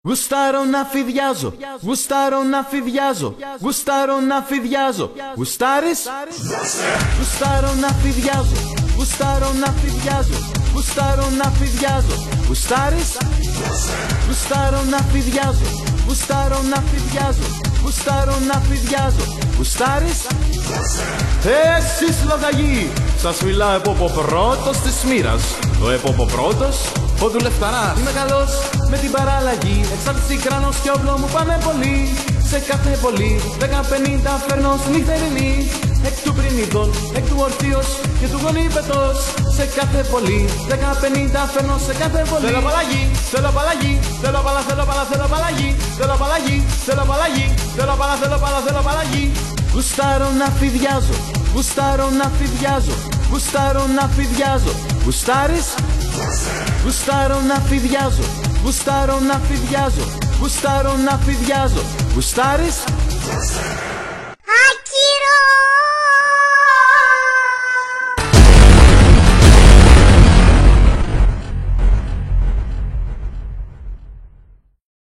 Γουστάρω να φιδιάζω, γουστάρω να φιδιάζω, γουστάρω να φιδιάζω. Γουστάρεις? Γουστάρω να φιδιάζω, γουστάρω να φιδιάζω, γουστάρω να φιδιάζω. Γουστάρεις? Γουστάρω να φιδιάζω, γουστάρω να φιδιάζω, γουστάρω να φιδιάζω. Γουστάρεις? Εσείς λογαγοί, σας μιλά εποποπρώτος της μοίρας. Ο εποποπρώτος, ο δουλευταράς. Είμαι καλός με την παραλλαγή, εξάρτηση κράνος και όπλο μου πάμε πολύ. Σε κάθε πολύ, 10-50 φέρνω στη νυχτερινή. Εκ του πριμιδών, εκ του ορθίος και του γονίπετος. Σε κάθε πολύ, 10-50 φέρνω σε κάθε πολύ. Θέλω απαλλαγή, θέλω απαλλαγή, θέλω απαλλα, θέλω απαλλα, θέλω απαλλαγή. Θέλω απαλλαγή, θέλω απαλλαγή, θέλω απαλλα, θέλω απαλλα, θέλω απαλλαγή. Γουστάρω να φιδιάζω, γουστάρω να φιδιάζω, γουστάρω να φιδιάζω. Γουστάρεις? Γουστάρω να φιδιάζω, γουστάρω να φιδιάζω, γουστάρω να φιδιάζω. Γουστάρεις?